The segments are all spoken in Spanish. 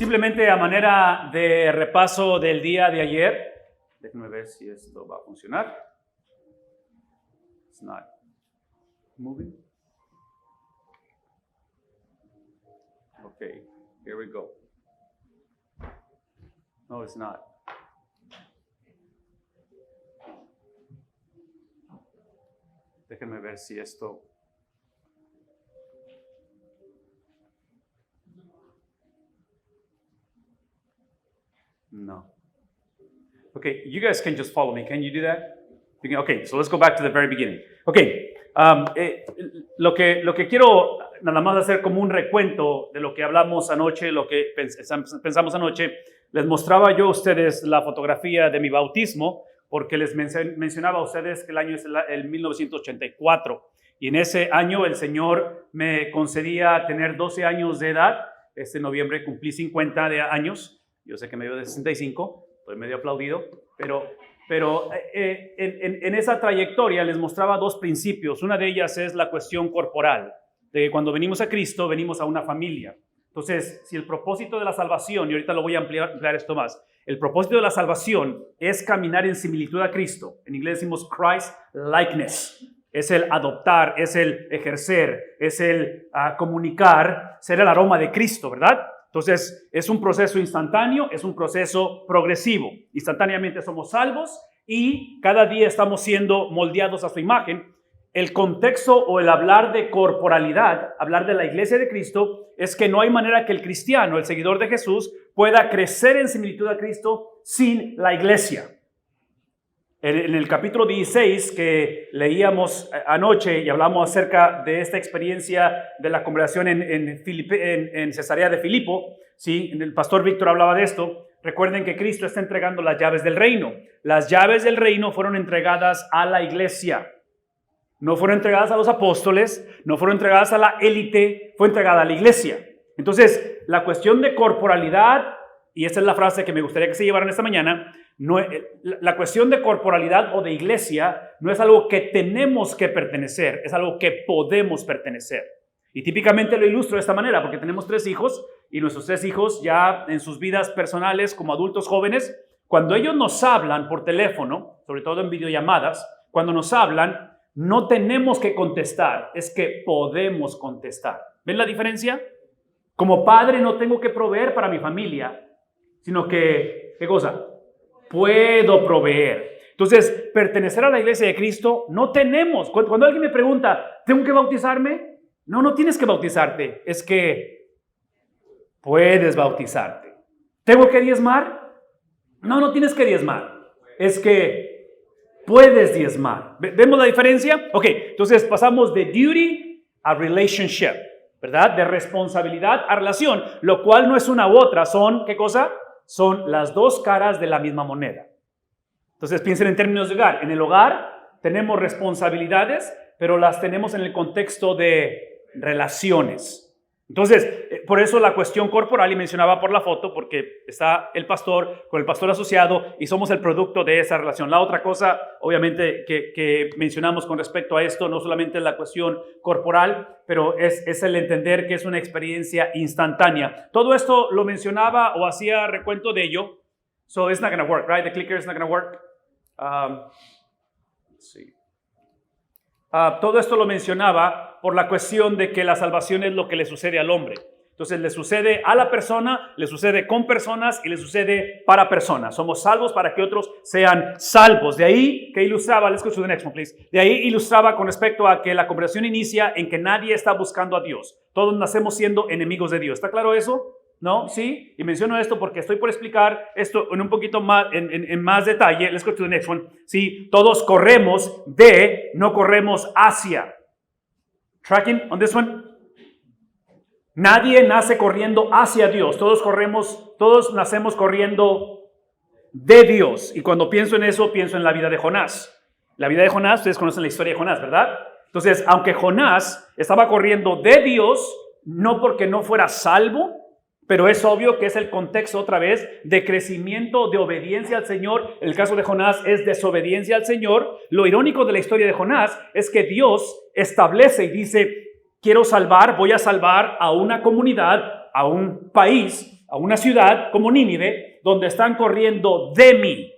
simplemente a manera de repaso del día de ayer. Déjenme ver si esto va a funcionar. It's not moving. Okay, here we go. No, it's not. Déjenme ver si esto... No. Okay, you guys can just follow me. Can you do that? Okay, so let's go back to the very beginning. Okay, lo que quiero nada más hacer como un recuento de lo que hablamos anoche, lo que pensamos anoche. Les mostraba yo a ustedes la fotografía de mi bautismo, porque les mencionaba a ustedes que el año es el 1984. Y en ese año el Señor me concedía tener 12 años de edad. Este noviembre cumplí 50 años. Yo sé que me veo de 65, estoy medio aplaudido, pero en esa trayectoria les mostraba dos principios. Una de ellas es la cuestión corporal, de que cuando venimos a Cristo, venimos a una familia. Entonces, si el propósito de la salvación, y ahorita lo voy a ampliar esto más, el propósito de la salvación es caminar en similitud a Cristo. En inglés decimos Christ likeness. Es el adoptar, es el ejercer, es el comunicar, ser el aroma de Cristo, ¿verdad? Entonces, es un proceso instantáneo, es un proceso progresivo. Instantáneamente somos salvos y cada día estamos siendo moldeados a su imagen. El contexto o el hablar de corporalidad, hablar de la iglesia de Cristo, es que no hay manera que el cristiano, el seguidor de Jesús, pueda crecer en similitud a Cristo sin la iglesia. En el capítulo 16 que leíamos anoche y hablamos acerca de esta experiencia de la congregación en Cesarea de Filipo, ¿sí? El pastor Víctor hablaba de esto. Recuerden que Cristo está entregando las llaves del reino. Las llaves del reino fueron entregadas a la iglesia. No fueron entregadas a los apóstoles, no fueron entregadas a la élite, fue entregada a la iglesia. Entonces, la cuestión de corporalidad, y esa es la frase que me gustaría que se llevaran esta mañana, la cuestión de corporalidad o de iglesia no es algo que tenemos que pertenecer, es algo que podemos pertenecer. Y típicamente lo ilustro de esta manera, porque tenemos 3 hijos, y nuestros 3 hijos ya en sus vidas personales como adultos jóvenes, cuando ellos nos hablan por teléfono, sobre todo en videollamadas, cuando nos hablan, no tenemos que contestar, es que podemos contestar. ¿Ven la diferencia? Como padre no tengo que proveer para mi familia, sino que, ¿qué cosa? Puedo proveer. Entonces, pertenecer a la iglesia de Cristo no tenemos. Cuando alguien me pregunta, ¿tengo que bautizarme? No tienes que bautizarte. Es que puedes bautizarte. ¿Tengo que diezmar? No tienes que diezmar. Es que puedes diezmar. ¿Vemos la diferencia? Ok, entonces pasamos de duty a relationship, ¿verdad? De responsabilidad a relación, lo cual no es una u otra. Son, ¿qué cosa? Son las dos caras de la misma moneda. Entonces piensen en términos de hogar. En el hogar tenemos responsabilidades, pero las tenemos en el contexto de relaciones. Entonces, por eso la cuestión corporal, y mencionaba por la foto, porque está el pastor con el pastor asociado y somos el producto de esa relación. La otra cosa, obviamente, que mencionamos con respecto a esto, no solamente es la cuestión corporal, pero es el entender que es una experiencia instantánea. Todo esto lo mencionaba o hacía recuento de ello. So it's not going to work, right? The clicker is not going to work. Let's see. Todo esto lo mencionaba por la cuestión de que la salvación es lo que le sucede al hombre. Entonces le sucede a la persona, le sucede con personas y le sucede para personas. Somos salvos para que otros sean salvos. De ahí que ilustraba, let's go to the next one, please. De ahí ilustraba con respecto a que la conversación inicia en que nadie está buscando a Dios. Todos nacemos siendo enemigos de Dios. ¿Está claro eso? ¿No? ¿Sí? Y menciono esto porque estoy por explicar esto en un poquito más, en más detalle. Let's go to the next one. Sí, todos corremos de, no corremos hacia. Tracking on this one? Nadie nace corriendo hacia Dios. Todos nacemos corriendo de Dios. Y cuando pienso en eso, pienso en la vida de Jonás. La vida de Jonás, ustedes conocen la historia de Jonás, ¿verdad? Entonces, aunque Jonás estaba corriendo de Dios, no porque no fuera salvo, pero es obvio que es el contexto otra vez de crecimiento, de obediencia al Señor. El caso de Jonás es desobediencia al Señor. Lo irónico de la historia de Jonás es que Dios establece y dice, quiero salvar, voy a salvar a una comunidad, a un país, a una ciudad como Nínive, donde están corriendo de mí.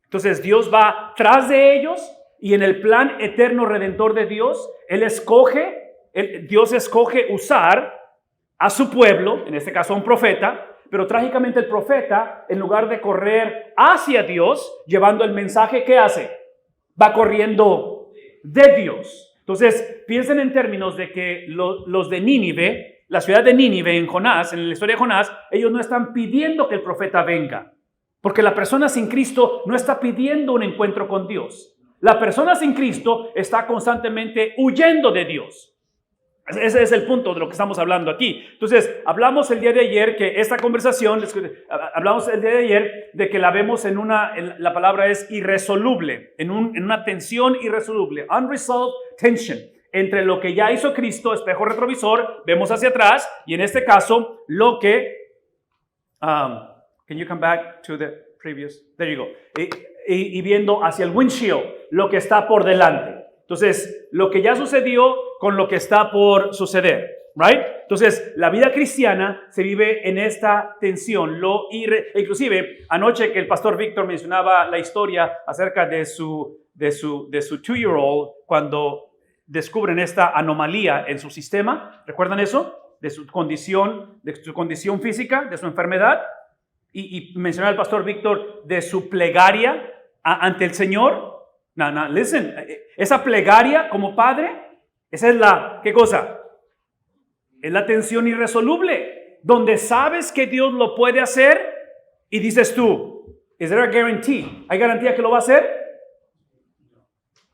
Entonces Dios va tras de ellos y en el plan eterno redentor de Dios, Dios escoge usar a su pueblo, en este caso a un profeta, pero trágicamente el profeta, en lugar de correr hacia Dios, llevando el mensaje, ¿qué hace? Va corriendo de Dios. Entonces, piensen en términos de que los de Nínive, la ciudad de Nínive en Jonás, en la historia de Jonás, ellos no están pidiendo que el profeta venga, porque la persona sin Cristo no está pidiendo un encuentro con Dios. La persona sin Cristo está constantemente huyendo de Dios. Ese es el punto de lo que estamos hablando aquí. Entonces, hablamos el día de ayer que esta conversación, hablamos el día de ayer de que la vemos la palabra es irresoluble, en una tensión irresoluble, unresolved tension, entre lo que ya hizo Cristo, espejo retrovisor, vemos hacia atrás, y en este caso, lo que, can you come back to the previous, there you go, y viendo hacia el windshield, lo que está por delante. Entonces, lo que ya sucedió con lo que está por suceder, right? Entonces, la vida cristiana se vive en esta tensión. Inclusive, anoche que el pastor Víctor mencionaba la historia acerca de su 2-year-old cuando descubren esta anomalía en su sistema. ¿Recuerdan eso? De su condición física, de su enfermedad. Y mencionaba el pastor Víctor de su plegaria ante el Señor. No, listen, esa plegaria como padre, esa es ¿qué cosa? Es la tensión irresoluble, donde sabes que Dios lo puede hacer y dices tú, ¿is there a guarantee? ¿Hay garantía que lo va a hacer?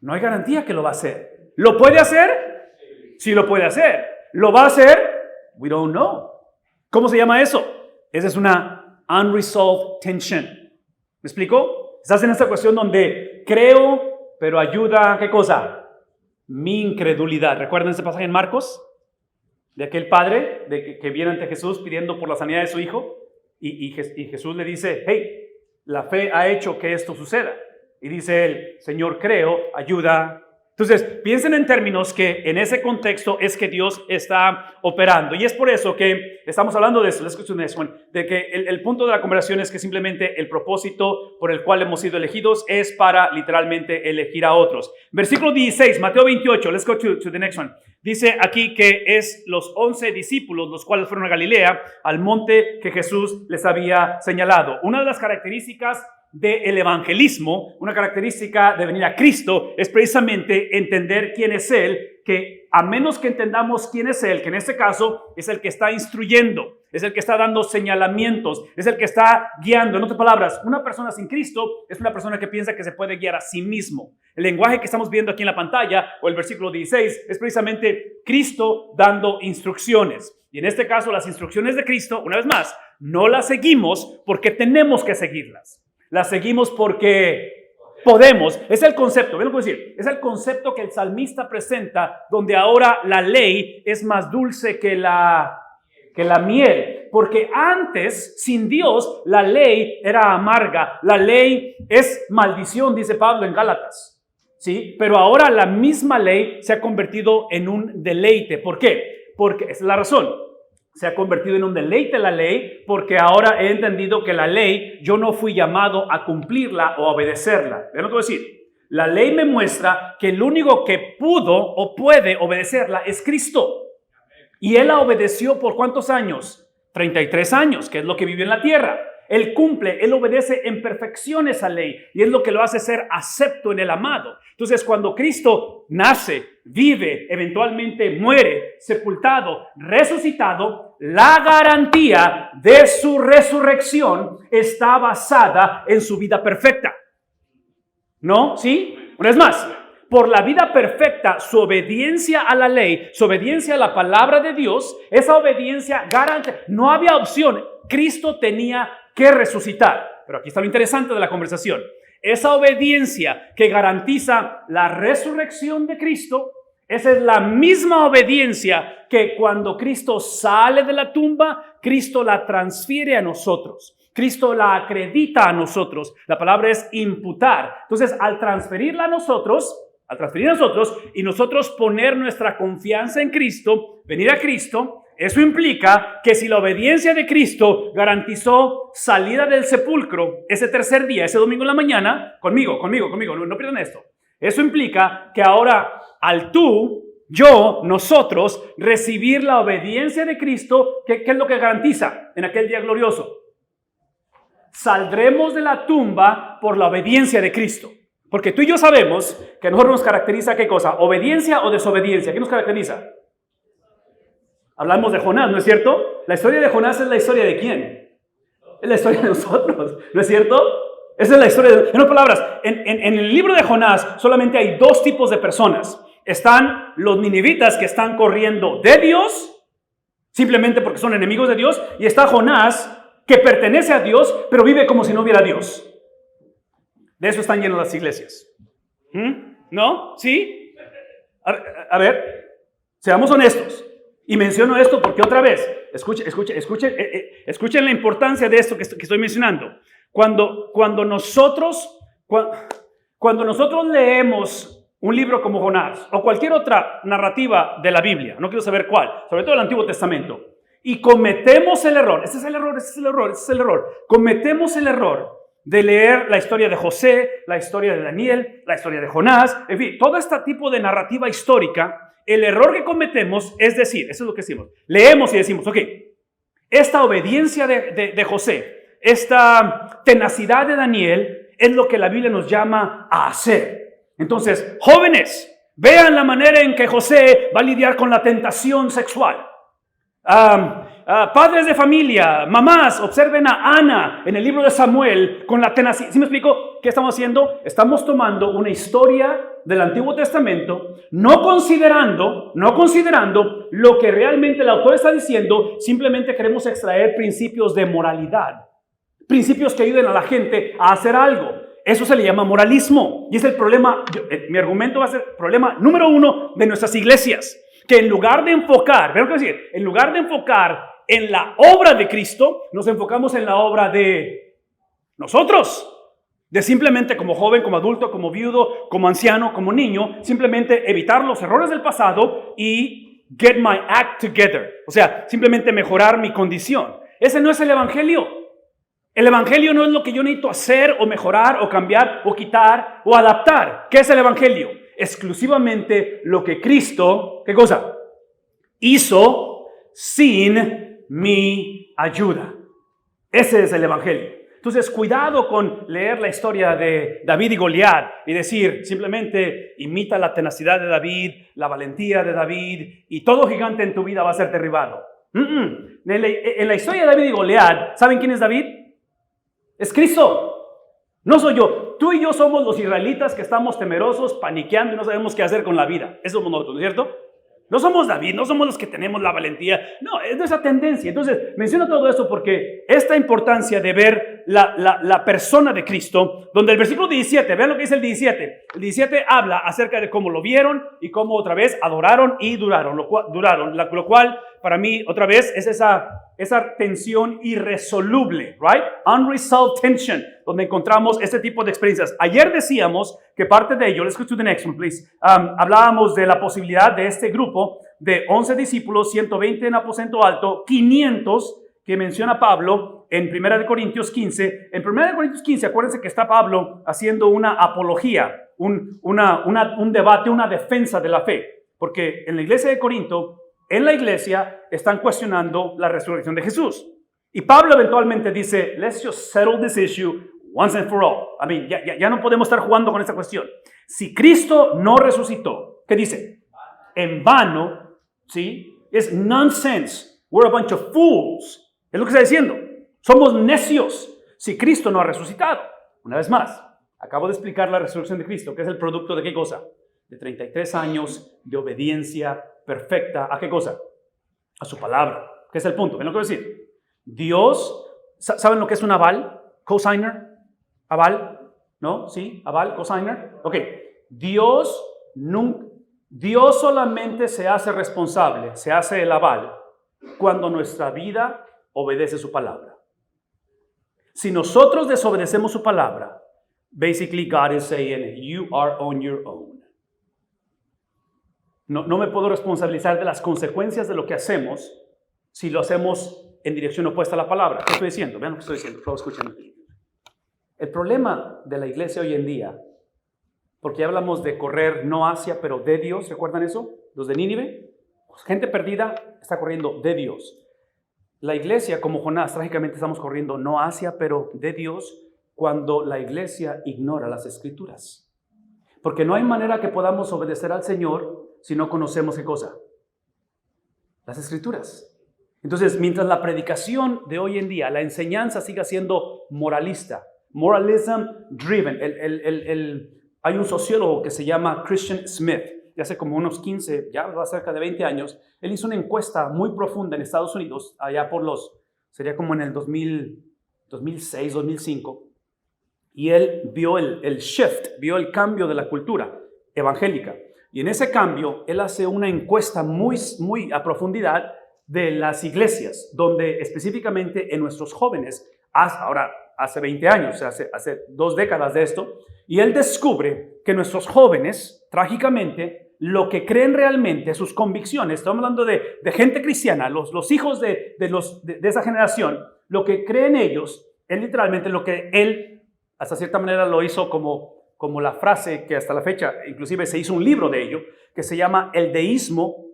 No hay garantía que lo va a hacer. ¿Lo puede hacer? Sí lo puede hacer. ¿Lo va a hacer? We don't know. ¿Cómo se llama eso? Esa es una unresolved tension. ¿Me explico? Estás en esta cuestión donde creo, pero ayuda, ¿qué cosa? Mi incredulidad. ¿Recuerdan ese pasaje en Marcos? De aquel padre que viene ante Jesús pidiendo por la sanidad de su hijo. Y Jesús le dice, hey, la fe ha hecho que esto suceda. Y dice él, Señor, creo, ayuda. Entonces, piensen en términos que en ese contexto es que Dios está operando. Y es por eso que estamos hablando de eso, de que el punto de la conversación es que simplemente el propósito por el cual hemos sido elegidos es para literalmente elegir a otros. Versículo 16, Mateo 28, let's go to the next one. Dice aquí que es los 11 discípulos, los cuales fueron a Galilea, al monte que Jesús les había señalado. Una de las características del evangelismo, una característica de venir a Cristo es precisamente entender quién es Él, que a menos que entendamos quién es Él, que en este caso es el que está instruyendo, es el que está dando señalamientos, es el que está guiando. En otras palabras, una persona sin Cristo es una persona que piensa que se puede guiar a sí mismo. El lenguaje que estamos viendo aquí en la pantalla, o el versículo 16, es precisamente Cristo dando instrucciones. Y en este caso, las instrucciones de Cristo, una vez más, no las seguimos porque tenemos que seguirlas. Las seguimos porque podemos. Es el concepto, ¿ven lo que decir? Es el concepto que el salmista presenta, donde ahora la ley es más dulce que la miel. Porque antes, sin Dios, la ley era amarga. La ley es maldición, dice Pablo en Gálatas. ¿Sí? Pero ahora la misma ley se ha convertido en un deleite. ¿Por qué? Porque esa es la razón. Se ha convertido en un deleite la ley, porque ahora he entendido que la ley, yo no fui llamado a cumplirla o a obedecerla. ¿Ven lo que voy a decir? La ley me muestra que el único que pudo o puede obedecerla es Cristo. Y Él la obedeció ¿por cuántos años? 33 años, que es lo que vivió en la tierra. Él cumple, Él obedece en perfección esa ley y es lo que lo hace ser acepto en el amado. Entonces, cuando Cristo nace, vive, eventualmente muere, sepultado, resucitado, la garantía de su resurrección está basada en su vida perfecta. ¿No? ¿Sí? Una vez más, por la vida perfecta, su obediencia a la ley, su obediencia a la palabra de Dios, esa obediencia garantía, no había opción. Cristo tenía que resucitar. Pero aquí está lo interesante de la conversación. Esa obediencia que garantiza la resurrección de Cristo, esa es la misma obediencia que cuando Cristo sale de la tumba, Cristo la transfiere a nosotros. Cristo la acredita a nosotros. La palabra es imputar. Entonces, al transferirla a nosotros y nosotros poner nuestra confianza en Cristo, venir a Cristo, Eso implica que si la obediencia de Cristo garantizó salida del sepulcro ese tercer día, ese domingo en la mañana, conmigo, no pierdan esto. Eso implica que ahora al tú, yo, nosotros, recibir la obediencia de Cristo, ¿qué es lo que garantiza en aquel día glorioso? Saldremos de la tumba por la obediencia de Cristo. Porque tú y yo sabemos que a nosotros nos caracteriza ¿qué cosa? ¿Obediencia o desobediencia? ¿Qué nos caracteriza? Hablamos de Jonás, ¿no es cierto? La historia de Jonás es la historia de ¿quién? Es la historia de nosotros, ¿no es cierto? Esa es la historia En otras palabras, en el libro de Jonás solamente hay dos tipos de personas. Están los ninivitas que están corriendo de Dios, simplemente porque son enemigos de Dios, y está Jonás que pertenece a Dios, pero vive como si no hubiera Dios. De eso están llenas las iglesias. ¿No? ¿Sí? A ver, seamos honestos. Y menciono esto porque otra vez, escuchen la importancia de esto que estoy mencionando. Cuando nosotros leemos un libro como Jonás o cualquier otra narrativa de la Biblia, no quiero saber cuál, sobre todo el Antiguo Testamento, y cometemos el error, ese es el error, cometemos el error de leer la historia de José, la historia de Daniel, la historia de Jonás, en fin, todo este tipo de narrativa histórica. El error que cometemos es decir, eso es lo que decimos, leemos y decimos, ok, esta obediencia de José, esta tenacidad de Daniel es lo que la Biblia nos llama a hacer. Entonces, jóvenes, vean la manera en que José va a lidiar con la tentación sexual. Padres de familia, mamás, observen a Ana en el libro de Samuel con la tenacidad. ¿Sí me explico? ¿Qué estamos haciendo? Estamos tomando una historia del Antiguo Testamento, no considerando lo que realmente el autor está diciendo. Simplemente queremos extraer principios de moralidad, principios que ayuden a la gente a hacer algo. Eso se le llama moralismo, y es el problema. Mi argumento va a ser problema número uno de nuestras iglesias, que en lugar de enfocar, ¿ven lo que decir? En lugar de enfocar en la obra de Cristo, nos enfocamos en la obra de nosotros. De simplemente como joven, como adulto, como viudo, como anciano, como niño, simplemente evitar los errores del pasado y get my act together. O sea, simplemente mejorar mi condición. Ese no es el evangelio. El evangelio no es lo que yo necesito hacer o mejorar o cambiar o quitar o adaptar. ¿Qué es el evangelio? Exclusivamente lo que Cristo, ¿qué cosa? Hizo sin mi ayuda. Ese es el evangelio. Entonces, cuidado con leer la historia de David y Goliat y decir simplemente imita la tenacidad de David, la valentía de David y todo gigante en tu vida va a ser derribado. En la historia de David y Goliat, ¿saben quién es David? Es Cristo. No soy yo. Tú y yo somos los israelitas que estamos temerosos, paniqueando y no sabemos qué hacer con la vida. Eso somos nosotros, ¿no es cierto? No somos David, no somos los que tenemos la valentía. No, es de esa tendencia. Entonces, menciono todo esto porque esta importancia de ver la persona de Cristo, donde el versículo 17, vean lo que dice el 17. El 17 habla acerca de cómo lo vieron y cómo otra vez adoraron y duraron. Lo cual, para mí, otra vez, es esa tensión irresoluble, right? Unresolved tension, donde encontramos este tipo de experiencias. Ayer decíamos que parte de ello, let's go to the next one, please. Hablábamos de la posibilidad de este grupo de 11 discípulos, 120 en aposento alto, 500 que menciona Pablo en 1 Corintios 15. En 1 Corintios 15, acuérdense que está Pablo haciendo una apología, un debate, una defensa de la fe. Porque en la iglesia de Corinto, en la iglesia, están cuestionando la resurrección de Jesús. Y Pablo eventualmente dice, let's just settle this issue once and for all. I mean, ya no podemos estar jugando con esta cuestión. Si Cristo no resucitó, ¿qué dice? En vano, ¿sí? Es nonsense. We're a bunch of fools. Es lo que está diciendo. Somos necios si Cristo no ha resucitado. Una vez más, acabo de explicar la resurrección de Cristo, que es el producto de ¿qué cosa? De 33 años de obediencia perfecta. ¿A qué cosa? A su palabra. ¿Qué es el punto? ¿Ven lo que voy a decir? Dios, ¿saben lo que es un aval? Cosigner. Aval, ¿no? ¿Sí? Aval, cosigner. Ok. Dios solamente se hace responsable, se hace el aval cuando nuestra vida obedece su palabra. Si nosotros desobedecemos su palabra, basically God is saying, you are on your own. No me puedo responsabilizar de las consecuencias de lo que hacemos si lo hacemos en dirección opuesta a la palabra. ¿Qué estoy diciendo? Vean lo que estoy diciendo. Por favor, escuchen. El problema de la iglesia hoy en día, porque ya hablamos de correr no hacia, pero de Dios. ¿Recuerdan eso? Los de Nínive. Gente perdida está corriendo de Dios. La iglesia, como Jonás, trágicamente estamos corriendo no hacia, pero de Dios, cuando la iglesia ignora las Escrituras. Porque no hay manera que podamos obedecer al Señor si no conocemos ¿qué cosa? Las Escrituras. Entonces, mientras la predicación de hoy en día, la enseñanza siga siendo moralista, moralism driven. Hay un sociólogo que se llama Christian Smith, de hace como unos 15, ya va cerca de 20 años. Él hizo una encuesta muy profunda en Estados Unidos, allá por sería como en el 2006, 2005. Y él vio el shift, vio el cambio de la cultura evangélica. Y en ese cambio, él hace una encuesta muy a profundidad de las iglesias, donde específicamente en nuestros jóvenes, hace 20 años, hace 2 décadas de esto, y él descubre que nuestros jóvenes, trágicamente, lo que creen realmente, sus convicciones, estamos hablando de gente cristiana, los hijos de esa generación, lo que creen ellos es literalmente lo que él, hasta cierta manera, lo hizo como la frase que hasta la fecha, inclusive se hizo un libro de ello, que se llama El deísmo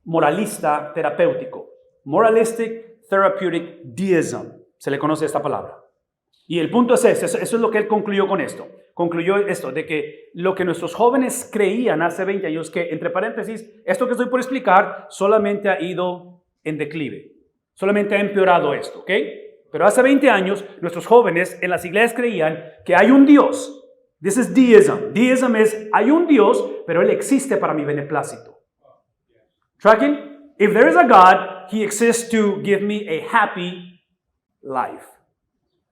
moralista terapéutico. Moralistic Therapeutic Deism. Se le conoce esta palabra. Y el punto es eso es lo que él concluyó con esto. Concluyó esto, de que lo que nuestros jóvenes creían hace 20 años, que entre paréntesis, esto que estoy por explicar solamente ha ido en declive. Solamente ha empeorado esto, ¿ok? Pero hace 20 años, nuestros jóvenes en las iglesias creían que hay un Dios. This is deism. Deism es, hay un Dios, pero Él existe para mi beneplácito. Tracking? If there is a God, He exists to give me a happy life.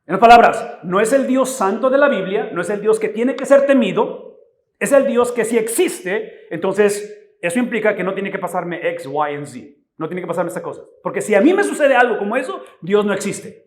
En otras palabras, no es el Dios santo de la Biblia, no es el Dios que tiene que ser temido, es el Dios que si existe, entonces eso implica que no tiene que pasarme X, Y, and Z. No tiene que pasarme esta cosa. Porque si a mí me sucede algo como eso, Dios no existe.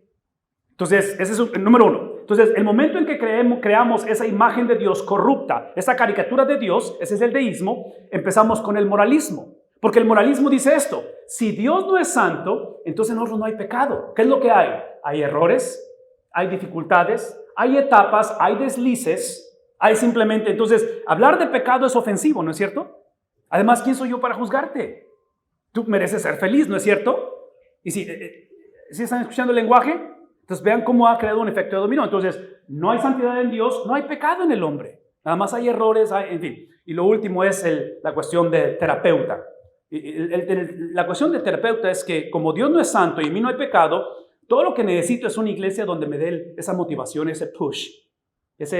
Entonces, ese es el número uno. Entonces, el momento en que creamos esa imagen de Dios corrupta, esa caricatura de Dios, ese es el deísmo, empezamos con el moralismo. Porque el moralismo dice esto: si Dios no es santo, entonces en nosotros no hay pecado. ¿Qué es lo que hay? Hay errores, hay dificultades, hay etapas, hay deslices, hay simplemente... Entonces, hablar de pecado es ofensivo, ¿no es cierto? Además, ¿quién soy yo para juzgarte? Tú mereces ser feliz, ¿no es cierto? Y si están escuchando el lenguaje, entonces vean cómo ha creado un efecto de dominó. Entonces, no hay santidad en Dios, no hay pecado en el hombre. Nada más hay errores, en fin. Y lo último es la cuestión de terapeuta. La cuestión de terapeuta es que como Dios no es santo y en mí no hay pecado, todo lo que necesito es una iglesia donde me dé esa motivación, ese push. ¿Sí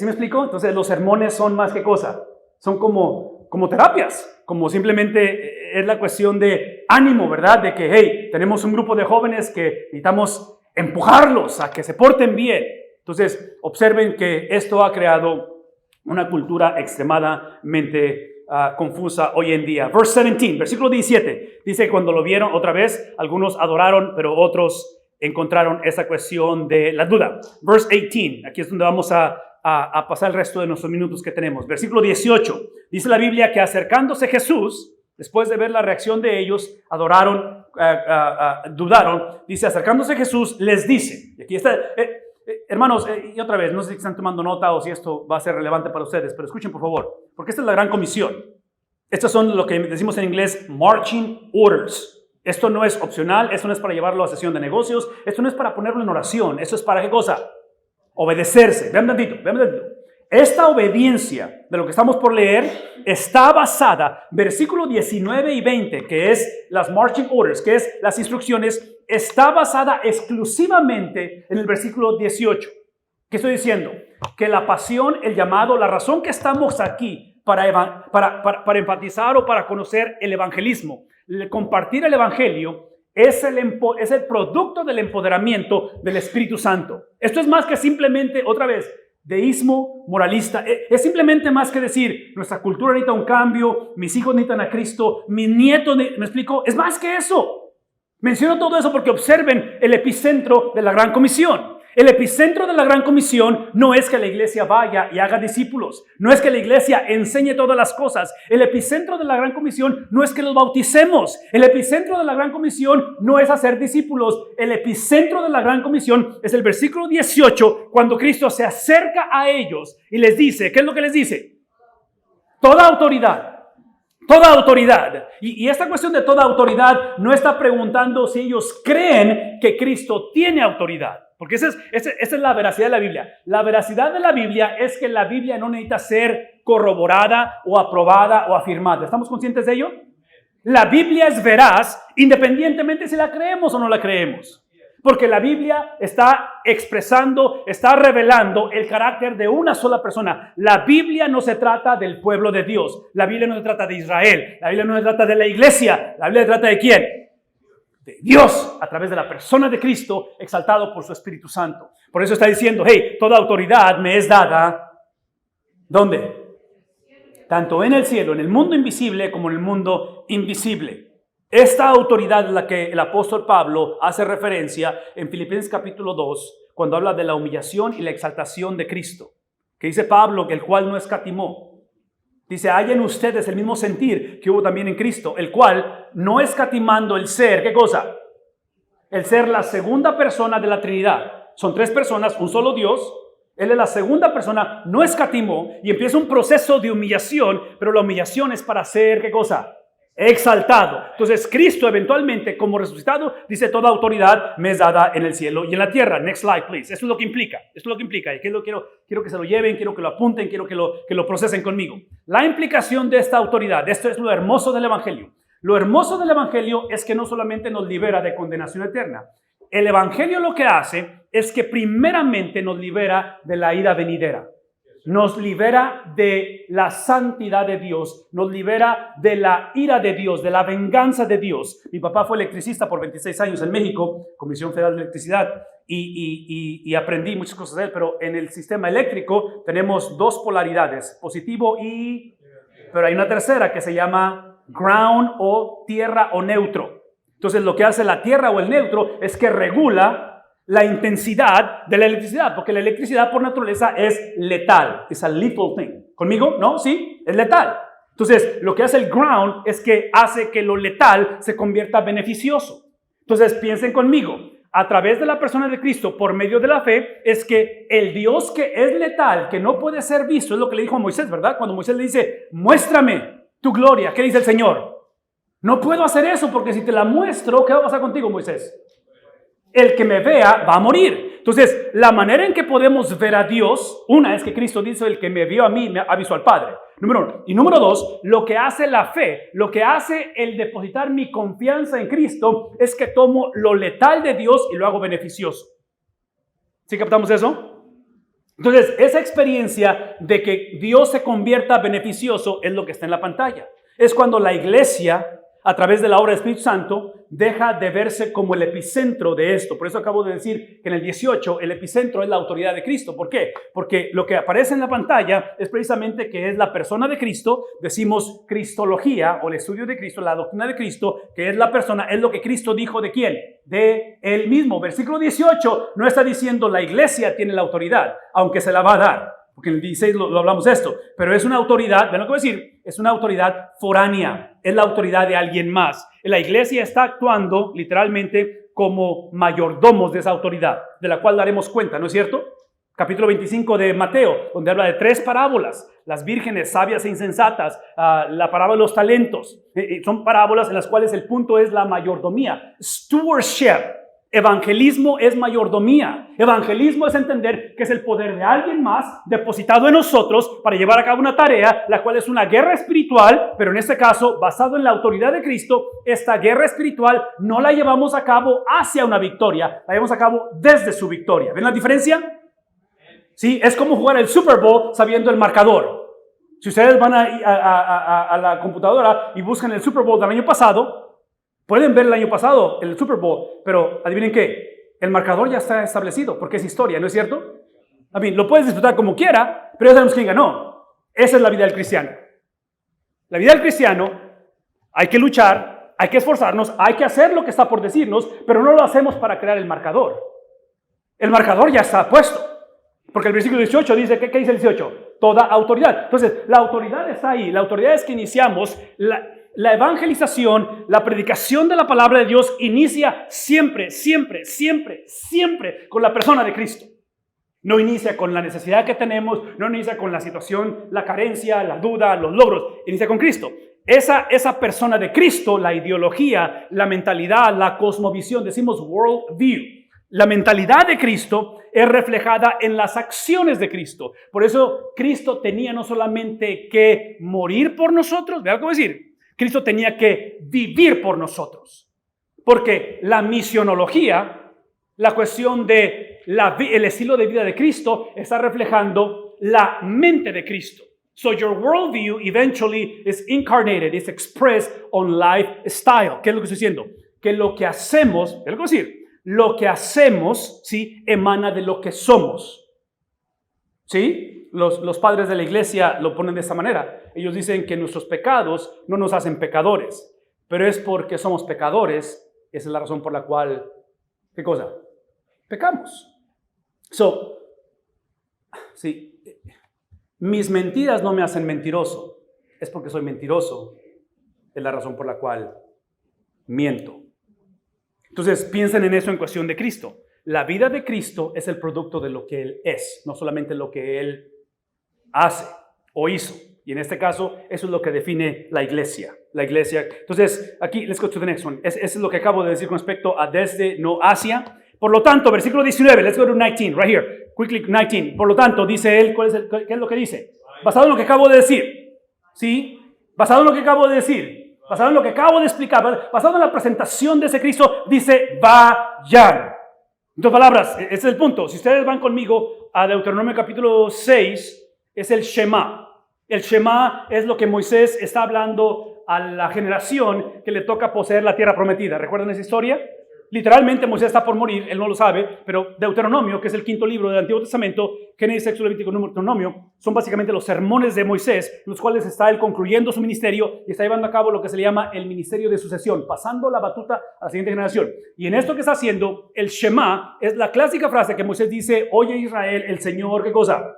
me explico? Entonces los sermones son más que cosa. Son como terapias. Como simplemente es la cuestión de ánimo, ¿verdad? De que, hey, tenemos un grupo de jóvenes que necesitamos empujarlos a que se porten bien. Entonces observen que esto ha creado una cultura extremadamente confusa hoy en día. Verse 17, versículo 17, dice que cuando lo vieron otra vez, algunos adoraron, pero otros encontraron esa cuestión de la duda. Verse 18, aquí es donde vamos a pasar el resto de nuestros minutos que tenemos. Versículo 18, dice la Biblia que acercándose Jesús, después de ver la reacción de ellos, adoraron, dudaron, dice acercándose Jesús, les dice, y aquí está... hermanos, y otra vez, no sé si están tomando nota o si esto va a ser relevante para ustedes, pero escuchen por favor, porque esta es la gran comisión. Estas son lo que decimos en inglés marching orders. Esto no es opcional, esto no es para llevarlo a sesión de negocios, esto no es para ponerlo en oración, esto es para ¿qué cosa? Obedecerse. Vean tantito. Esta obediencia de lo que estamos por leer está basada, versículo 19 y 20, que es las marching orders, que es las instrucciones, está basada exclusivamente en el versículo 18. ¿Qué estoy diciendo? Que la pasión, el llamado, la razón que estamos aquí para enfatizar o para conocer el evangelismo, compartir el evangelio, es el producto del empoderamiento del Espíritu Santo. Esto es más que simplemente, otra vez, deísmo moralista. Es simplemente más que decir, nuestra cultura necesita un cambio, mis hijos necesitan a Cristo, mis nietos, ¿me explico? Es más que eso. Menciono todo eso porque observen el epicentro de la gran comisión. El epicentro de la Gran Comisión no es que la iglesia vaya y haga discípulos. No es que la iglesia enseñe todas las cosas. El epicentro de la Gran Comisión no es que los bauticemos. El epicentro de la Gran Comisión no es hacer discípulos. El epicentro de la Gran Comisión es el versículo 18, cuando Cristo se acerca a ellos y les dice, ¿qué es lo que les dice? Toda autoridad. Toda autoridad. Y esta cuestión de toda autoridad no está preguntando si ellos creen que Cristo tiene autoridad. Porque esa es la veracidad de la Biblia. La veracidad de la Biblia es que la Biblia no necesita ser corroborada o aprobada o afirmada. ¿Estamos conscientes de ello? La Biblia es veraz independientemente si la creemos o no la creemos. Porque la Biblia está expresando, está revelando el carácter de una sola persona. La Biblia no se trata del pueblo de Dios. La Biblia no se trata de Israel. La Biblia no se trata de la iglesia. La Biblia se trata de ¿quién? De Dios, a través de la persona de Cristo, exaltado por su Espíritu Santo. Por eso está diciendo, hey, toda autoridad me es dada. ¿Dónde? Tanto en el cielo, en el mundo invisible, como en el mundo invisible. Esta autoridad es la que el apóstol Pablo hace referencia en Filipenses capítulo 2, cuando habla de la humillación y la exaltación de Cristo. Que dice Pablo, el cual no escatimó. Dice, hay en ustedes el mismo sentir que hubo también en Cristo, el cual no escatimando el ser, ¿qué cosa? El ser la segunda persona de la Trinidad. Son tres personas, un solo Dios. Él es la segunda persona, no escatimó y empieza un proceso de humillación, pero la humillación es para ser, ¿qué cosa? Exaltado. Entonces Cristo eventualmente como resucitado dice toda autoridad me es dada en el cielo y en la tierra. Next slide please. Eso es lo que implica. Esto es lo que implica. Y quiero que se lo lleven, quiero que lo apunten, quiero que lo procesen conmigo. La implicación de esta autoridad, esto es lo hermoso del Evangelio. Lo hermoso del Evangelio es que no solamente nos libera de condenación eterna. El Evangelio lo que hace es que primeramente nos libera de la ira venidera. Nos libera de la santidad de Dios, nos libera de la ira de Dios, de la venganza de Dios. Mi papá fue electricista por 26 años en México, Comisión Federal de Electricidad, y aprendí muchas cosas de él, pero en el sistema eléctrico tenemos dos polaridades, positivo pero hay una tercera que se llama ground o tierra o neutro. Entonces lo que hace la tierra o el neutro es que regula la intensidad de la electricidad, porque la electricidad por naturaleza es letal. Es a lethal thing. ¿Conmigo? ¿No? ¿Sí? Es letal. Entonces, lo que hace el ground es que hace que lo letal se convierta beneficioso. Entonces, piensen conmigo. A través de la persona de Cristo, por medio de la fe, es que el Dios que es letal, que no puede ser visto, es lo que le dijo a Moisés, ¿verdad? Cuando Moisés le dice, muéstrame tu gloria. ¿Qué dice el Señor? No puedo hacer eso porque si te la muestro, ¿qué va a pasar contigo, Moisés? El que me vea va a morir. Entonces, la manera en que podemos ver a Dios, una es que Cristo dice, el que me vio a mí, me ha visto al Padre. Número uno. Y número dos, lo que hace la fe, lo que hace el depositar mi confianza en Cristo, es que tomo lo letal de Dios y lo hago beneficioso. ¿Sí captamos eso? Entonces, esa experiencia de que Dios se convierta beneficioso es lo que está en la pantalla. Es cuando la iglesia, a través de la obra del Espíritu Santo, deja de verse como el epicentro de esto. Por eso acabo de decir que en el 18 el epicentro es la autoridad de Cristo. ¿Por qué? Porque lo que aparece en la pantalla es precisamente que es la persona de Cristo. Decimos cristología o el estudio de Cristo, la doctrina de Cristo, que es la persona, es lo que Cristo dijo ¿de quién? De Él mismo. Versículo 18 no está diciendo la iglesia tiene la autoridad, aunque se la va a dar. Porque en el 16 lo hablamos de esto, pero es una autoridad, ven lo que voy a decir, es una autoridad foránea, es la autoridad de alguien más. La iglesia está actuando literalmente como mayordomos de esa autoridad, de la cual daremos cuenta, ¿no es cierto? Capítulo 25 de Mateo, donde habla de 3 parábolas, las vírgenes sabias e insensatas, la parábola de los talentos, son parábolas en las cuales el punto es la mayordomía, stewardship. Evangelismo es mayordomía. Evangelismo es entender que es el poder de alguien más depositado en nosotros para llevar a cabo una tarea, la cual es una guerra espiritual, pero en este caso, basado en la autoridad de Cristo, esta guerra espiritual no la llevamos a cabo hacia una victoria, la llevamos a cabo desde su victoria. ¿Ven la diferencia? Sí, es como jugar el Super Bowl sabiendo el marcador. Si ustedes van a la computadora y buscan el Super Bowl del año pasado, pueden ver el año pasado el Super Bowl, pero adivinen qué, el marcador ya está establecido porque es historia, ¿no es cierto? Lo puedes disfrutar como quiera, pero ya sabemos quién ganó. Esa es la vida del cristiano. La vida del cristiano, hay que luchar, hay que esforzarnos, hay que hacer lo que está por decirnos, pero no lo hacemos para crear el marcador. El marcador ya está puesto. Porque el versículo 18 dice, ¿qué dice el 18? Toda autoridad. Entonces, la autoridad está ahí. La autoridad es que iniciamos la evangelización, la predicación de la palabra de Dios inicia siempre con la persona de Cristo. No inicia con la necesidad que tenemos, no inicia con la situación, la carencia, la duda, los logros. Inicia con Cristo. Esa persona de Cristo, la ideología, la mentalidad, la cosmovisión, decimos world view. La mentalidad de Cristo es reflejada en las acciones de Cristo. Por eso Cristo tenía no solamente que morir por nosotros, ¿vean cómo decir? Cristo tenía que vivir por nosotros. Porque la misionología, la cuestión de el estilo de vida de Cristo, está reflejando la mente de Cristo. So your worldview eventually is incarnated, is expressed on lifestyle. ¿Qué es lo que estoy diciendo? Que lo que hacemos, ¿qué es lo que voy a decir? Lo que hacemos, ¿sí? Emana de lo que somos. ¿Sí? Los padres de la iglesia lo ponen de esta manera. Ellos dicen que nuestros pecados no nos hacen pecadores, pero es porque somos pecadores. Esa es la razón por la cual, ¿qué cosa? Pecamos. Sí, mis mentiras no me hacen mentiroso. Es porque soy mentiroso. Es la razón por la cual miento. Entonces, piensen en eso en cuestión de Cristo. La vida de Cristo es el producto de lo que Él es, no solamente lo que Él hace o hizo. Y en este caso, eso es lo que define la iglesia. La iglesia. Entonces, aquí, let's go to the next one. Eso es lo que acabo de decir con respecto a desde, no hacia. Por lo tanto, versículo 19, let's go to 19, right here. Quickly, 19. Por lo tanto, dice Él, ¿qué es lo que dice? Basado en lo que acabo de decir. ¿Sí? Basado en lo que acabo de decir. Basado en lo que acabo de explicar, basado en la presentación de ese Cristo, dice, vayan. En otras palabras, ese es el punto. Si ustedes van conmigo a Deuteronomio capítulo 6, es el Shema. El Shema es lo que Moisés está hablando a la generación que le toca poseer la tierra prometida. ¿Recuerdan esa historia? Literalmente Moisés está por morir, él no lo sabe, pero Deuteronomio, que es el quinto libro del Antiguo Testamento, Génesis, Éxodo, Levítico, Deuteronomio, son básicamente los sermones de Moisés, en los cuales está él concluyendo su ministerio y está llevando a cabo lo que se le llama el ministerio de sucesión, pasando la batuta a la siguiente generación. Y en esto que está haciendo, el Shema es la clásica frase que Moisés dice, oye Israel, el Señor, ¿qué cosa?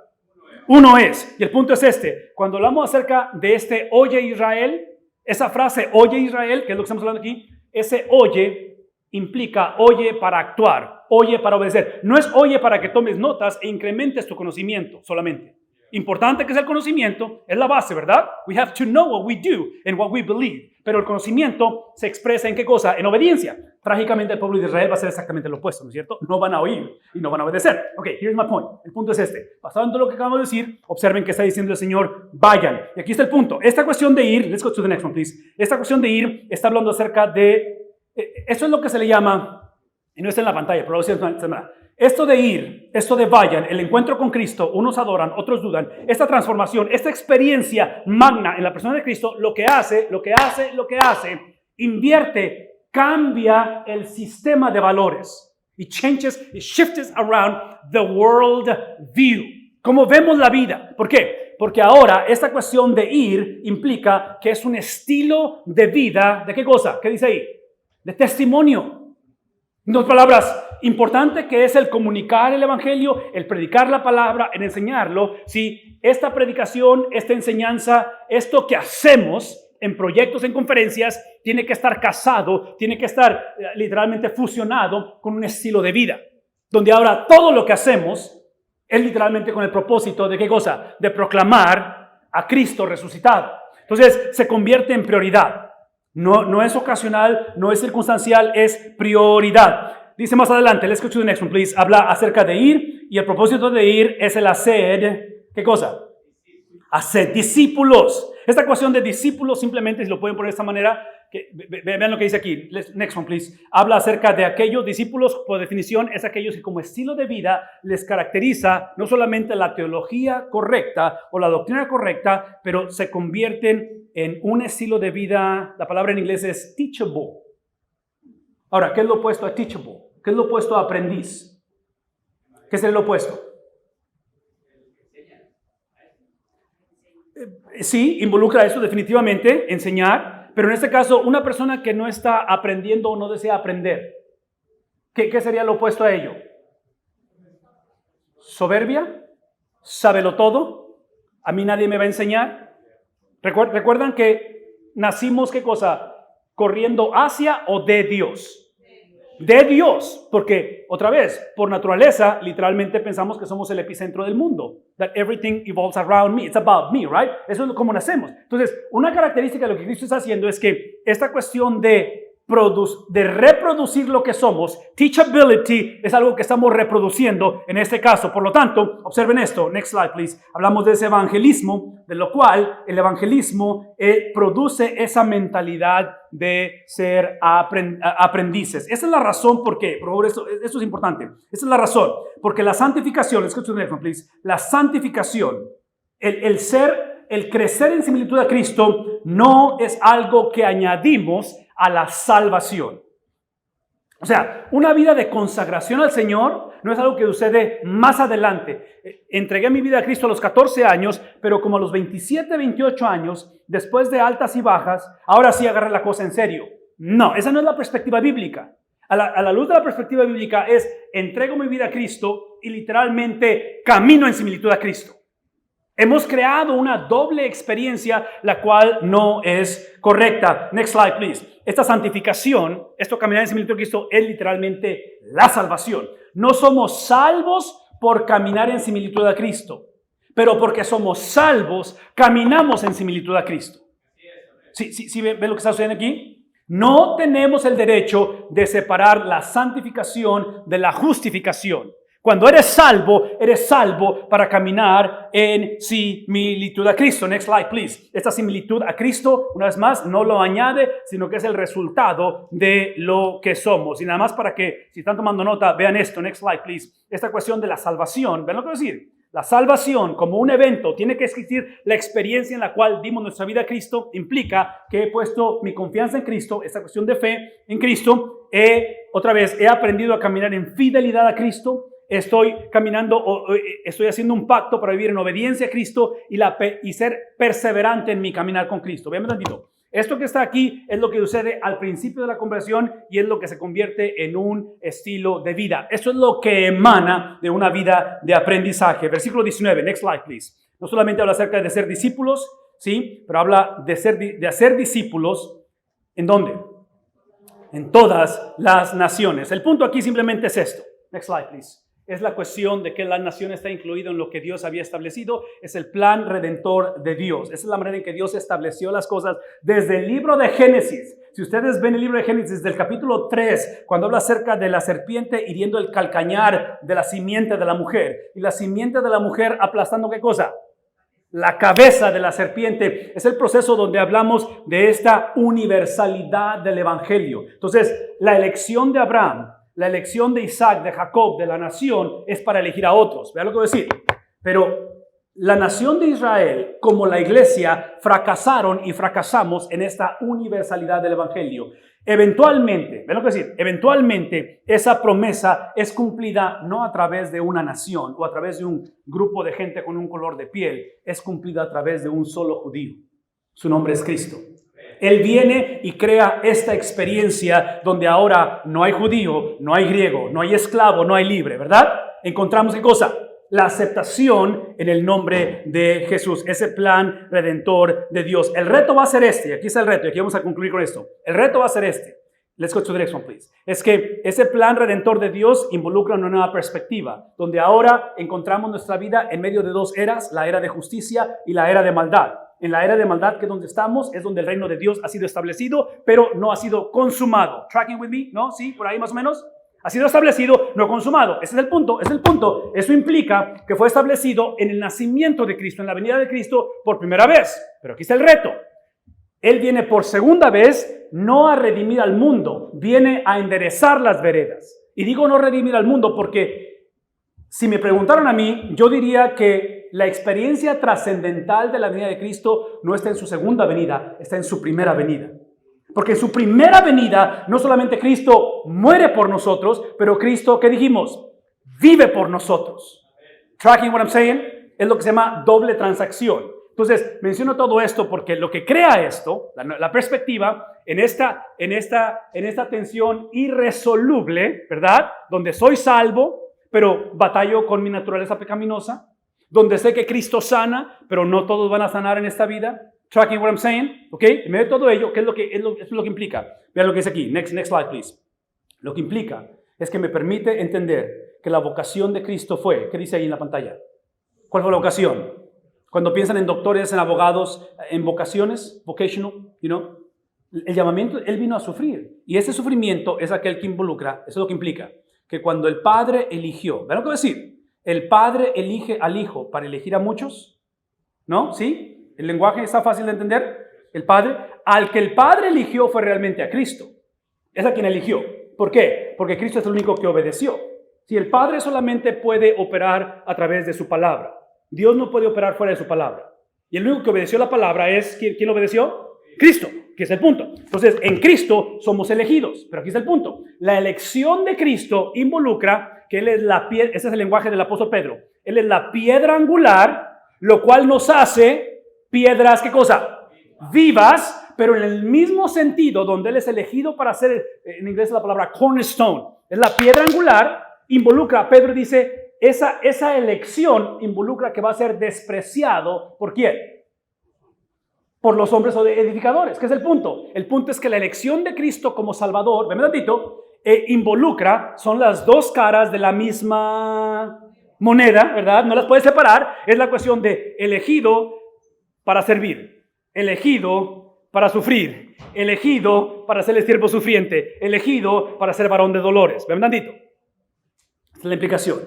Uno es. Y el punto es este, cuando hablamos acerca de este oye Israel, esa frase oye Israel, que es lo que estamos hablando aquí, ese oye implica oye para actuar, oye para obedecer. No es oye para que tomes notas e incrementes tu conocimiento solamente. Importante que sea el conocimiento, es la base, ¿verdad? We have to know what we do and what we believe. Pero el conocimiento se expresa ¿en qué cosa? En obediencia. Trágicamente el pueblo de Israel va a ser exactamente lo opuesto, ¿no es cierto? No van a oír y no van a obedecer. Ok, here's my point. El punto es este. Basado en todo lo que acabamos de decir, observen que está diciendo el Señor, vayan. Y aquí está el punto. Esta cuestión de ir, let's go to the next one, please. Esta cuestión de ir está hablando acerca de eso es lo que se le llama, y no está en la pantalla, pero esto de ir, esto de vayan, el encuentro con Cristo, unos adoran, otros dudan, esta transformación, esta experiencia magna en la persona de Cristo, lo que hace, invierte, cambia el sistema de valores. It shifts around the world view. Cómo vemos la vida. ¿Por qué? Porque ahora esta cuestión de ir implica que es un estilo de vida, ¿de qué cosa? ¿Qué dice ahí? De testimonio. En otras palabras, importante que es el comunicar el evangelio, el predicar la palabra, el enseñarlo. Si esta predicación, esta enseñanza, esto que hacemos en proyectos, en conferencias, tiene que estar casado, tiene que estar literalmente fusionado con un estilo de vida, donde ahora todo lo que hacemos es literalmente con el propósito de ¿qué cosa? De proclamar a Cristo resucitado. Entonces se convierte en prioridad. No es ocasional, no es circunstancial, es prioridad. Dice más adelante, let's go to the next one, please. Habla acerca de ir y el propósito de ir es el hacer, ¿qué cosa? Hacer discípulos. Esta cuestión de discípulos simplemente, si lo pueden poner de esta manera, vean lo que dice aquí. Next one, please. Habla acerca de aquellos discípulos, por definición, es aquellos que como estilo de vida les caracteriza no solamente la teología correcta o la doctrina correcta, pero se convierten en un estilo de vida. La palabra en inglés es teachable. Ahora, ¿qué es lo opuesto a teachable? ¿Qué es lo opuesto a aprendiz? ¿Qué es el opuesto? Sí, involucra eso definitivamente, enseñar, pero en este caso, una persona que no está aprendiendo o no desea aprender, ¿qué sería lo opuesto a ello? soberbia, sábelo todo, a mí nadie me va a enseñar. ¿Recuerdan que nacimos, qué cosa? ¿Corriendo hacia o de Dios? De Dios, porque otra vez, por naturaleza, literalmente pensamos que somos el epicentro del mundo. That everything evolves around me, it's about me, right? Eso es como nacemos. Entonces, una característica de lo que Cristo está haciendo es que esta cuestión de reproducir lo que somos, teachability, es algo que estamos reproduciendo en este caso. Por lo tanto, observen esto, next slide please. Hablamos de ese evangelismo, de lo cual el evangelismo produce esa mentalidad de ser aprendices. Esa es la razón por qué, por favor, esto es importante. Esa es la razón, porque la santificación, escuchen el ejemplo, please. La santificación, el crecer en similitud a Cristo no es algo que añadimos a la salvación. O sea, una vida de consagración al Señor no es algo que sucede más adelante. Entregué mi vida a Cristo a los 14 años, pero como a los 27, 28 años, después de altas y bajas, ahora sí agarré la cosa en serio. No, esa no es la perspectiva bíblica. A la luz de la perspectiva bíblica es, entrego mi vida a Cristo y literalmente camino en similitud a Cristo. Hemos creado una doble experiencia, la cual no es correcta. Next slide, please. Esta santificación, esto caminar en similitud a Cristo, es literalmente la salvación. No somos salvos por caminar en similitud a Cristo, pero porque somos salvos, caminamos en similitud a Cristo. ¿Sí ven lo que está sucediendo aquí? No tenemos el derecho de separar la santificación de la justificación. Cuando eres salvo para caminar en similitud a Cristo. Next slide, please. Esta similitud a Cristo, una vez más, no lo añade, sino que es el resultado de lo que somos. Y nada más para que, si están tomando nota, vean esto. Next slide, please. Esta cuestión de la salvación, ¿ven lo que voy a decir? La salvación como un evento, tiene que existir la experiencia en la cual dimos nuestra vida a Cristo, implica que he puesto mi confianza en Cristo, esta cuestión de fe en Cristo. Otra vez, he aprendido a caminar en fidelidad a Cristo. Estoy caminando, estoy haciendo un pacto para vivir en obediencia a Cristo y ser perseverante en mi caminar con Cristo. Vean un tantito. Esto que está aquí es lo que sucede al principio de la conversión y es lo que se convierte en un estilo de vida. Esto es lo que emana de una vida de aprendizaje. Versículo 19, next slide, please. No solamente habla acerca de ser discípulos, sí, pero habla de hacer discípulos. ¿En dónde? En todas las naciones. El punto aquí simplemente es esto. Next slide, please. Es la cuestión de que la nación está incluida en lo que Dios había establecido. Es el plan redentor de Dios. Esa es la manera en que Dios estableció las cosas desde el libro de Génesis. Si ustedes ven el libro de Génesis del capítulo 3, cuando habla acerca de la serpiente hiriendo el calcañar de la simiente de la mujer. Y la simiente de la mujer aplastando, ¿qué cosa? La cabeza de la serpiente. Es el proceso donde hablamos de esta universalidad del evangelio. Entonces, la elección de Abraham, la elección de Isaac, de Jacob, de la nación, es para elegir a otros. Vean lo que voy a decir. Pero la nación de Israel, como la iglesia, fracasaron y fracasamos en esta universalidad del evangelio. Eventualmente, vean lo que voy a decir, eventualmente esa promesa es cumplida no a través de una nación o a través de un grupo de gente con un color de piel, es cumplida a través de un solo judío. Su nombre es Cristo. Él viene y crea esta experiencia donde ahora no hay judío, no hay griego, no hay esclavo, no hay libre, ¿verdad? Encontramos ¿qué cosa? La aceptación en el nombre de Jesús, ese plan redentor de Dios. El reto va a ser este, aquí está el reto, y aquí vamos a concluir con esto. El reto va a ser este. Let's go to the next one, please. Es que ese plan redentor de Dios involucra una nueva perspectiva, donde ahora encontramos nuestra vida en medio de dos eras, la era de justicia y la era de maldad. En la era de maldad, que es donde estamos, es donde el reino de Dios ha sido establecido, pero no ha sido consumado. Tracking with me, ¿no? ¿Sí? Por ahí más o menos. Ha sido establecido, no consumado. Ese es el punto, es el punto. Eso implica que fue establecido en el nacimiento de Cristo, en la venida de Cristo por primera vez. Pero aquí está el reto. Él viene por segunda vez, no a redimir al mundo, viene a enderezar las veredas. Y digo no redimir al mundo porque si me preguntaron a mí, yo diría que la experiencia trascendental de la venida de Cristo no está en su segunda venida, está en su primera venida. Porque en su primera venida, no solamente Cristo muere por nosotros, pero Cristo, ¿qué dijimos? Vive por nosotros. Tracking what I'm saying? Es lo que se llama doble transacción. Entonces, menciono todo esto porque lo que crea esto, la perspectiva, en esta tensión irresoluble, ¿verdad? Donde soy salvo, pero batallo con mi naturaleza pecaminosa, donde sé que Cristo sana, pero no todos van a sanar en esta vida. Tracking what I'm saying, ¿ok? En medio de todo ello, ¿qué es lo que implica? Vean lo que dice aquí. Next slide, please. Lo que implica es que me permite entender que la vocación de Cristo fue, ¿qué dice ahí en la pantalla? ¿Cuál fue la vocación? Cuando piensan en doctores, en abogados, en vocaciones, vocational, el llamamiento, Él vino a sufrir. Y ese sufrimiento es aquel que involucra, eso es lo que implica, que cuando el Padre eligió, ¿ven lo que voy a decir? El Padre elige al Hijo para elegir a muchos, ¿no? ¿Sí? ¿El lenguaje está fácil de entender? El Padre, al que el Padre eligió fue realmente a Cristo. Es a quien eligió. ¿Por qué? Porque Cristo es el único que obedeció. Si el Padre solamente puede operar a través de su palabra, Dios no puede operar fuera de su palabra. Y el único que obedeció la palabra es, ¿quién obedeció? Cristo, que es el punto. Entonces, en Cristo somos elegidos. Pero aquí está el punto. La elección de Cristo involucra que Él es la piedra, ese es el lenguaje del apóstol Pedro. Él es la piedra angular, lo cual nos hace piedras, ¿qué cosa? Vivas, pero en el mismo sentido donde Él es elegido para ser, en inglés es la palabra cornerstone, es la piedra angular, involucra, Pedro dice, esa elección involucra que va a ser despreciado, ¿por quién? Por los hombres edificadores. ¿Qué es el punto? El punto es que la elección de Cristo como Salvador, ven un tantito, involucra, son las dos caras de la misma moneda, ¿verdad? No las puedes separar. Es la cuestión de elegido para servir, elegido para sufrir, elegido para ser el siervo sufriente, elegido para ser varón de dolores. Ven un tantito. Esta es la implicación.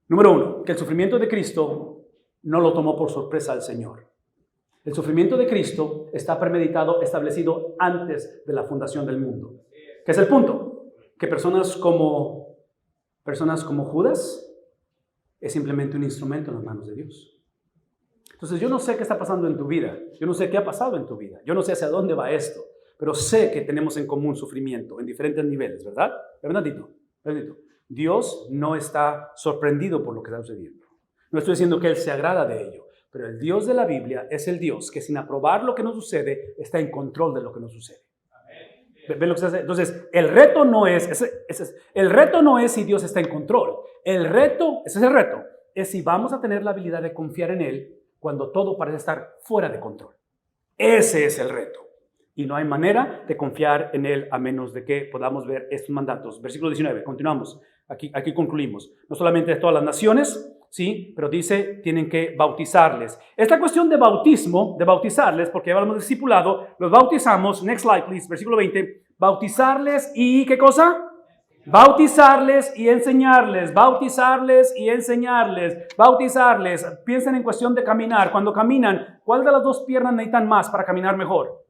Número uno, que el sufrimiento de Cristo no lo tomó por sorpresa al Señor. El sufrimiento de Cristo está premeditado, establecido antes de la fundación del mundo. ¿Qué es el punto? Que personas como Judas es simplemente un instrumento en las manos de Dios. Entonces yo no sé qué está pasando en tu vida, yo no sé qué ha pasado en tu vida, yo no sé hacia dónde va esto, pero sé que tenemos en común sufrimiento en diferentes niveles, ¿verdad? Bernardito. Dios no está sorprendido por lo que está sucediendo. No estoy diciendo que Él se agrada de ello, pero el Dios de la Biblia es el Dios que sin aprobar lo que nos sucede, está en control de lo que nos sucede. ¿Ven lo que se hace? Entonces, el reto no es si Dios está en control. Ese es el reto, es si vamos a tener la habilidad de confiar en Él cuando todo parece estar fuera de control. Ese es el reto. Y no hay manera de confiar en Él a menos de que podamos ver estos mandatos. Versículo 19, continuamos. Aquí concluimos. No solamente de todas las naciones, sí, pero dice, tienen que bautizarles. Esta cuestión de bautismo, de bautizarles, porque ya hablamos de discipulado, los bautizamos, next slide please, versículo 20, bautizarles y ¿qué cosa? Bautizarles y enseñarles, bautizarles y enseñarles, bautizarles. Piensen en cuestión de caminar. Cuando caminan, ¿cuál de las dos piernas necesitan más para caminar mejor?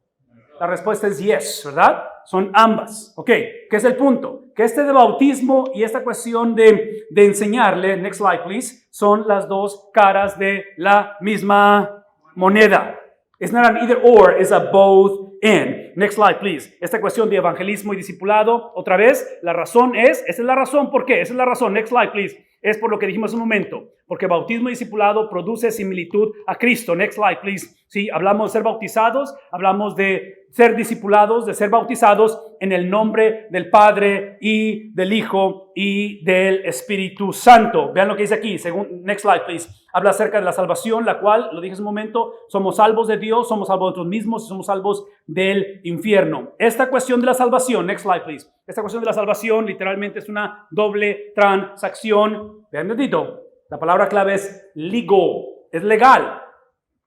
La respuesta es yes, ¿verdad? Son ambas. Ok, ¿qué es el punto? Que este de bautismo y esta cuestión de enseñarle, next slide please, son las dos caras de la misma moneda. It's not an either or, it's a both and. Next slide please. Esta cuestión de evangelismo y discipulado, otra vez, la razón esa es la razón, ¿por qué? Esa es la razón, next slide please. Es por lo que dijimos hace un momento, porque bautismo y discipulado produce similitud a Cristo. Next slide, please. Sí, hablamos de ser bautizados, hablamos de ser discipulados, de ser bautizados en el nombre del Padre y del Hijo y del Espíritu Santo. Vean lo que dice aquí, next slide, please. Habla acerca de la salvación, la cual, lo dije hace un momento, somos salvos de Dios, somos salvos de nosotros mismos y somos salvos del infierno. Esta cuestión de la salvación, next slide, please. Esta cuestión de la salvación literalmente es una doble transacción. Vean un momentito, la palabra clave es legal, es legal.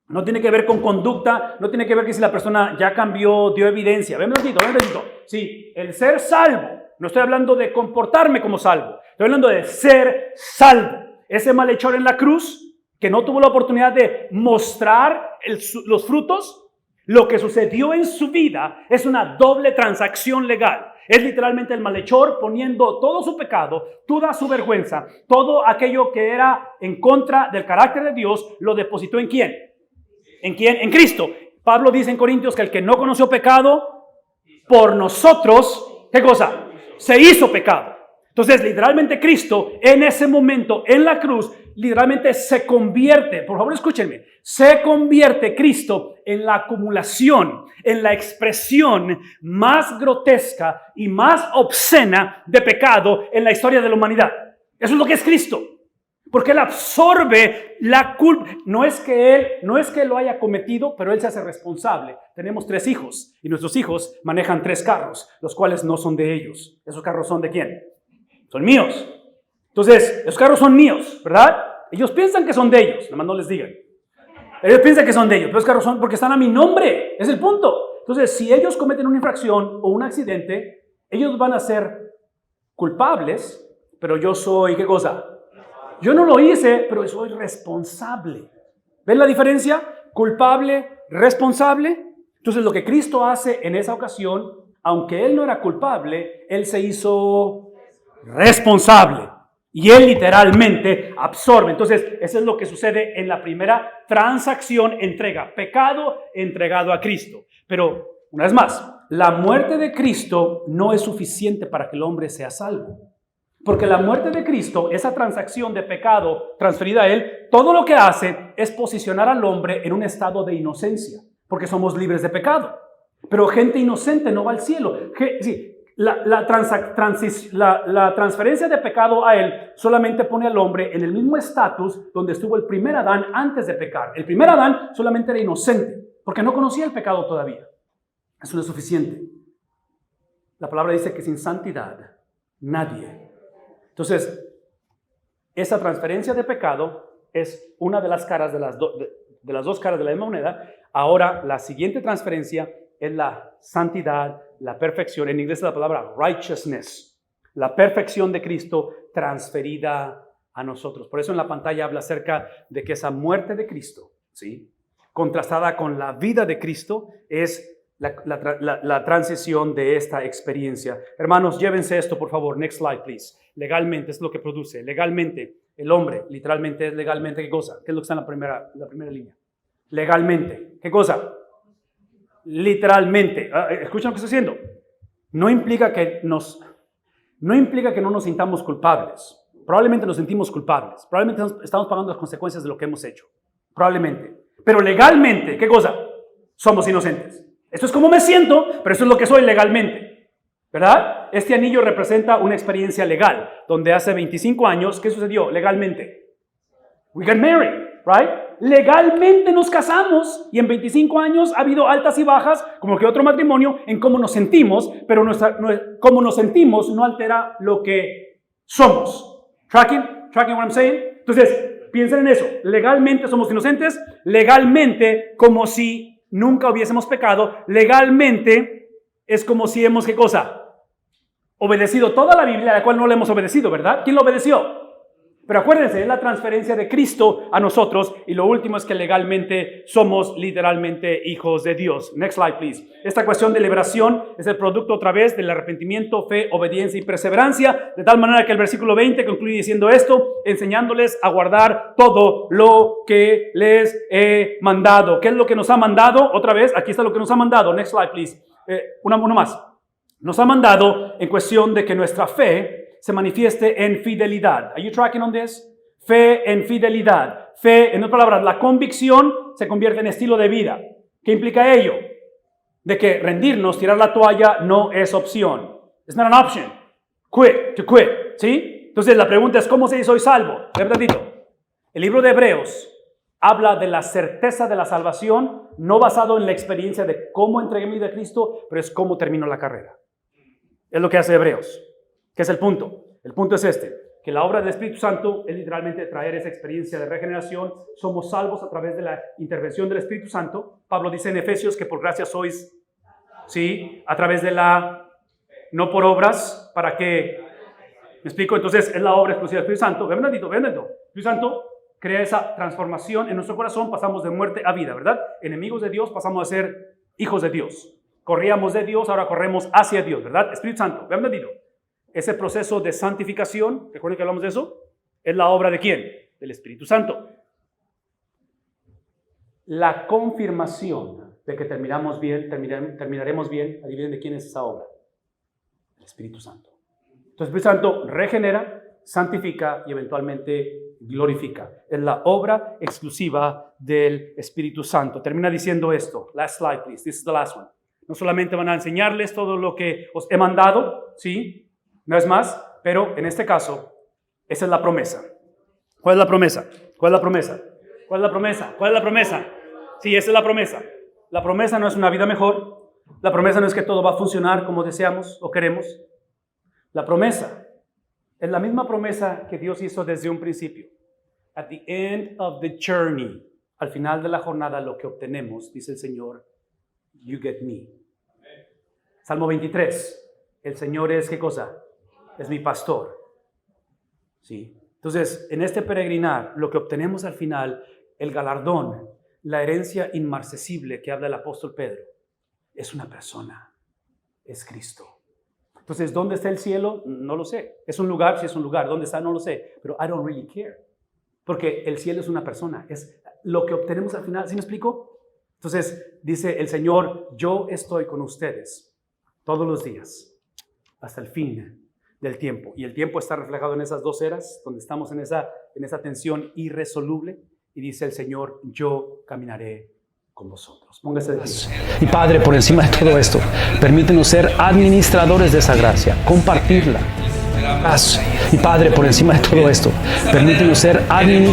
No tiene que ver con conducta, no tiene que ver que si la persona ya cambió, dio evidencia. Ven un momentito. Sí, el ser salvo, no estoy hablando de comportarme como salvo, estoy hablando de ser salvo. Ese malhechor en la cruz, que no tuvo la oportunidad de mostrar los frutos, lo que sucedió en su vida es una doble transacción legal. Es literalmente el malhechor poniendo todo su pecado, toda su vergüenza, todo aquello que era en contra del carácter de Dios, lo depositó ¿en quién? ¿En quién? En Cristo. Pablo dice en Corintios que el que no conoció pecado, por nosotros, ¿qué cosa? Se hizo pecado. Entonces, literalmente Cristo en ese momento, en la cruz, literalmente se convierte, por favor escúchenme, se convierte Cristo en la acumulación, en la expresión más grotesca y más obscena de pecado en la historia de la humanidad. Eso es lo que es Cristo. Porque Él absorbe la culpa. No es que Él lo haya cometido, pero Él se hace responsable. Tenemos 3 hijos y nuestros hijos manejan 3 carros, los cuales no son de ellos. ¿Esos carros son de quién? Son míos. Entonces, los carros son míos, ¿verdad? Ellos piensan que son de ellos, nada más no les digan. Ellos piensan que son de ellos, pero los carros son porque están a mi nombre. Es el punto. Entonces, si ellos cometen una infracción o un accidente, ellos van a ser culpables, pero yo soy, ¿qué cosa? Yo no lo hice, pero soy responsable. ¿Ven la diferencia? Culpable, responsable. Entonces lo que Cristo hace en esa ocasión, aunque Él no era culpable, Él se hizo responsable. Y Él literalmente absorbe. Entonces eso es lo que sucede en la primera transacción, entrega. Pecado entregado a Cristo. Pero una vez más, la muerte de Cristo no es suficiente para que el hombre sea salvo. Porque la muerte de Cristo, esa transacción de pecado transferida a Él, todo lo que hace es posicionar al hombre en un estado de inocencia, porque somos libres de pecado. Pero gente inocente no va al cielo. La transferencia de pecado a Él solamente pone al hombre en el mismo estatus donde estuvo el primer Adán antes de pecar. El primer Adán solamente era inocente, porque no conocía el pecado todavía. Eso no es suficiente. La palabra dice que sin santidad nadie. Entonces, esa transferencia de pecado es una de las caras de las dos caras de la misma moneda. Ahora, la siguiente transferencia es la santidad, la perfección. En inglés es la palabra righteousness. La perfección de Cristo transferida a nosotros. Por eso en la pantalla habla acerca de que esa muerte de Cristo, ¿sí?, contrastada con la vida de Cristo, es la transición de esta experiencia. Hermanos, llévense esto, por favor. Next slide, please. Legalmente es lo que produce. Legalmente, el hombre, literalmente es legalmente, ¿qué cosa? ¿Qué es lo que está en la primera línea? Legalmente, ¿qué cosa? Literalmente. ¿Escuchan lo que estoy diciendo? No implica que no nos sintamos culpables. Probablemente nos sentimos culpables. Probablemente estamos pagando las consecuencias de lo que hemos hecho. Probablemente. Pero legalmente, ¿qué cosa? Somos inocentes. Esto es como me siento, pero esto es lo que soy legalmente, ¿verdad? Este anillo representa una experiencia legal, donde hace 25 años, ¿qué sucedió legalmente? We got married, right? Legalmente nos casamos y en 25 años ha habido altas y bajas, como que otro matrimonio, en cómo nos sentimos, pero cómo nos sentimos no altera lo que somos. Tracking what I'm saying? Entonces, piensen en eso. Legalmente somos inocentes, legalmente como si nunca hubiésemos pecado, legalmente es como si hemos, ¿qué cosa? Obedecido toda la Biblia, a la cual no le hemos obedecido, ¿verdad? ¿Quién lo obedeció? Pero acuérdense, es la transferencia de Cristo a nosotros, y lo último es que legalmente somos literalmente hijos de Dios. Next slide, please. Esta cuestión de liberación es el producto otra vez del arrepentimiento, fe, obediencia y perseverancia, de tal manera que el versículo 20 concluye diciendo esto, enseñándoles a guardar todo lo que les he mandado. ¿Qué es lo que nos ha mandado? Otra vez, aquí está lo que nos ha mandado. Next slide, please. Uno más. Nos ha mandado en cuestión de que nuestra fe se manifieste en fidelidad. Are you tracking on this? Fe en fidelidad. Fe, en otras palabras, la convicción se convierte en estilo de vida. ¿Qué implica ello? De que rendirnos, tirar la toalla, no es opción. It's not an option. To quit, ¿sí? Entonces la pregunta es, ¿cómo sé si soy salvo? El libro de Hebreos habla de la certeza de la salvación, no basado en la experiencia de cómo entregué mi vida a Cristo, pero es cómo termino la carrera. Es lo que hace Hebreos. ¿Qué es el punto? El punto es este, que la obra del Espíritu Santo es literalmente traer esa experiencia de regeneración. Somos salvos a través de la intervención del Espíritu Santo. Pablo dice en Efesios que por gracia sois, ¿sí?, a través de no por obras, para que, ¿me explico? Entonces es la obra exclusiva del Espíritu Santo. Vean un ratito. El Espíritu Santo crea esa transformación en nuestro corazón, pasamos de muerte a vida, ¿verdad? Enemigos de Dios, pasamos a ser hijos de Dios. Corríamos de Dios, ahora corremos hacia Dios, ¿verdad? Espíritu Santo, vean un ratito. Ese proceso de santificación, recuerden que hablamos de eso, es la obra ¿de quién? Del Espíritu Santo. La confirmación de que terminaremos bien, adivinen de quién es esa obra. El Espíritu Santo. Entonces el Espíritu Santo regenera, santifica y eventualmente glorifica. Es la obra exclusiva del Espíritu Santo. Termina diciendo esto. Last slide, please. This is the last one. No solamente van a enseñarles todo lo que os he mandado, ¿sí? No es más, pero en este caso, Esa es la promesa. ¿Cuál es la promesa? ¿Cuál es la promesa? ¿Cuál es la promesa? ¿Cuál es la promesa? Sí, esa es la promesa. La promesa no es una vida mejor. La promesa no es que todo va a funcionar como deseamos o queremos. La promesa es la misma promesa que Dios hizo desde un principio. At the end of the journey, al final de la jornada, lo que obtenemos, dice el Señor, you get me. Salmo 23, el Señor es, ¿qué cosa? Es mi pastor. Sí. Entonces, en este peregrinar, lo que obtenemos al final, el galardón, la herencia inmarcesible que habla el apóstol Pedro, es una persona, es Cristo. Entonces, ¿dónde está el cielo? No lo sé. Es un lugar, sí es un lugar. ¿Dónde está? No lo sé. Pero I don't really care. Porque el cielo es una persona. Es lo que obtenemos al final. ¿Sí me explico? Entonces, dice el Señor, yo estoy con ustedes todos los días hasta el fin del tiempo. Y el tiempo está reflejado en esas dos eras, donde estamos en esa tensión irresoluble. Y dice el Señor, yo caminaré con vosotros. Póngase de pie. Y Padre, por encima de todo esto, permítenos ser administradores de esa gracia, compartirla. Y Padre, por encima de todo esto, permítenos ser administradores